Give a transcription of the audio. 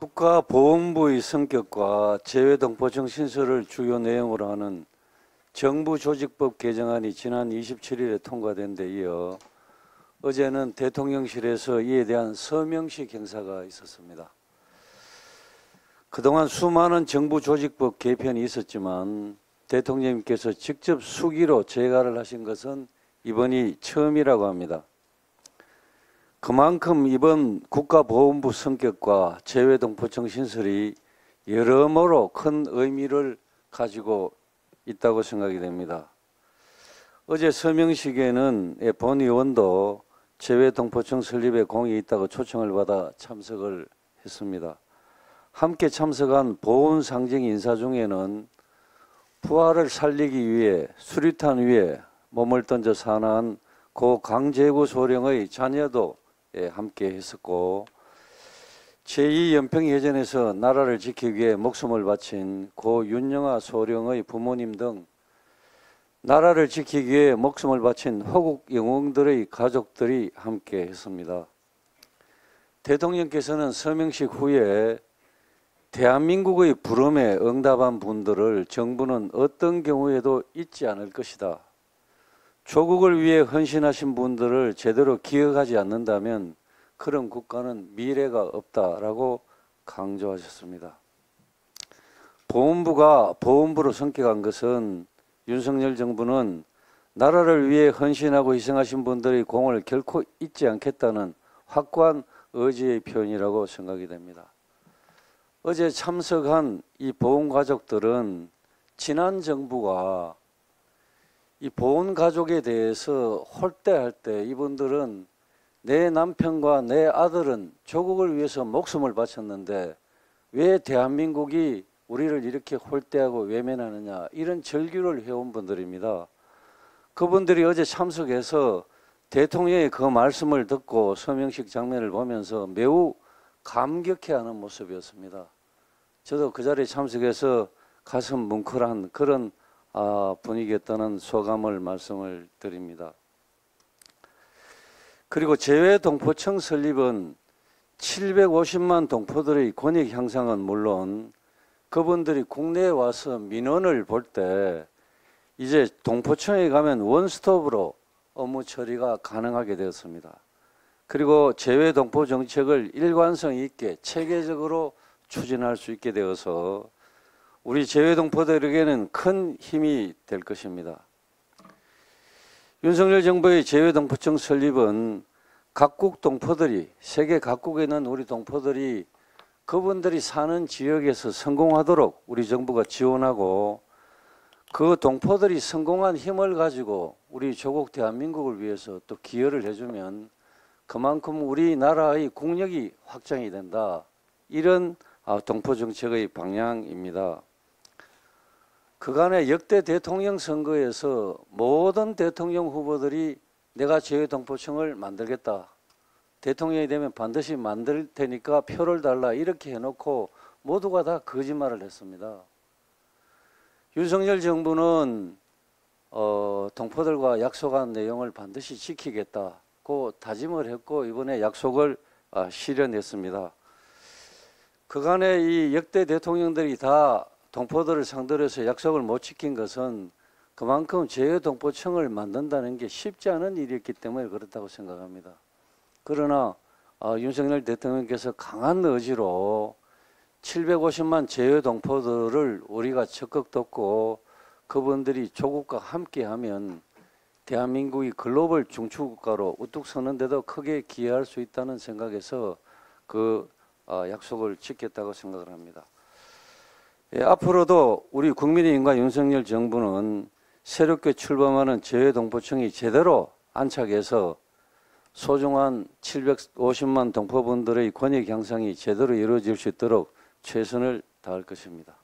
국가보훈부의 성격과 재외동포청 신설을 주요 내용으로 하는 정부조직법 개정안이 지난 27일에 통과된 데 이어 어제는 대통령실에서 이에 대한 서명식 행사가 있었습니다. 그동안 수많은 정부조직법 개편이 있었지만 대통령님께서 직접 수기로 재가를 하신 것은 이번이 처음이라고 합니다. 그만큼 이번 국가보훈부 성격과 재외동포청 신설이 여러모로 큰 의미를 가지고 있다고 생각이 됩니다. 어제 서명식에는 본 의원도 재외동포청 설립에 공이 있다고 초청을 받아 참석을 했습니다. 함께 참석한 보훈 상징 인사 중에는 부하를 살리기 위해 수류탄 위에 몸을 던져 사망한 고 강제구 소령의 자녀도 함께 했었고, 제2연평해전에서 나라를 지키기 위해 목숨을 바친 고 윤영아 소령의 부모님 등 나라를 지키기 위해 목숨을 바친 호국 영웅들의 가족들이 함께 했습니다. 대통령께서는 서명식 후에 대한민국의 부름에 응답한 분들을 정부는 어떤 경우에도 잊지 않을 것이다. 조국을 위해 헌신하신 분들을 제대로 기억하지 않는다면 그런 국가는 미래가 없다라고 강조하셨습니다. 보훈부가 보훈부로 성격한 것은 윤석열 정부는 나라를 위해 헌신하고 희생하신 분들의 공을 결코 잊지 않겠다는 확고한 의지의 표현이라고 생각이 됩니다. 어제 참석한 이 보훈가족들은 지난 정부가 이 보훈가족에 대해서 홀대할 때 이분들은 내 남편과 내 아들은 조국을 위해서 목숨을 바쳤는데 왜 대한민국이 우리를 이렇게 홀대하고 외면하느냐, 이런 절규를 해온 분들입니다. 그분들이 어제 참석해서 대통령의 그 말씀을 듣고 서명식 장면을 보면서 매우 감격해하는 모습이었습니다. 저도 그 자리에 참석해서 가슴 뭉클한 그런 분위기였다는 소감을 말씀을 드립니다. 그리고 재외동포청 설립은 750만 동포들의 권익 향상은 물론 그분들이 국내에 와서 민원을 볼 때 이제 동포청에 가면 원스톱으로 업무 처리가 가능하게 되었습니다. 그리고 재외동포 정책을 일관성 있게 체계적으로 추진할 수 있게 되어서 우리 재외동포들에게는 큰 힘이 될 것입니다. 윤석열 정부의 재외동포청 설립은 각국 동포들이, 세계 각국에 있는 우리 동포들이 그분들이 사는 지역에서 성공하도록 우리 정부가 지원하고 그 동포들이 성공한 힘을 가지고 우리 조국 대한민국을 위해서 또 기여를 해주면 그만큼 우리나라의 국력이 확장이 된다. 이런 동포정책의 방향입니다. 그간의 역대 대통령 선거에서 모든 대통령 후보들이 내가 재외동포청을 만들겠다. 대통령이 되면 반드시 만들 테니까 표를 달라. 이렇게 해놓고 모두가 다 거짓말을 했습니다. 윤석열 정부는 동포들과 약속한 내용을 반드시 지키겠다고 다짐을 했고 이번에 약속을 실현했습니다. 그간의 이 역대 대통령들이 다 동포들을 상대로 해서 약속을 못 지킨 것은 그만큼 재외동포청을 만든다는 게 쉽지 않은 일이었기 때문에 그렇다고 생각합니다. 그러나 윤석열 대통령께서 강한 의지로 750만 재외동포들을 우리가 적극 돕고 그분들이 조국과 함께하면 대한민국이 글로벌 중추국가로 우뚝 서는 데도 크게 기여할 수 있다는 생각에서 그 약속을 지켰다고 생각을 합니다. 앞으로도 우리 국민의힘과 윤석열 정부는 새롭게 출범하는 재외동포청이 제대로 안착해서 소중한 750만 동포분들의 권익 향상이 제대로 이루어질 수 있도록 최선을 다할 것입니다.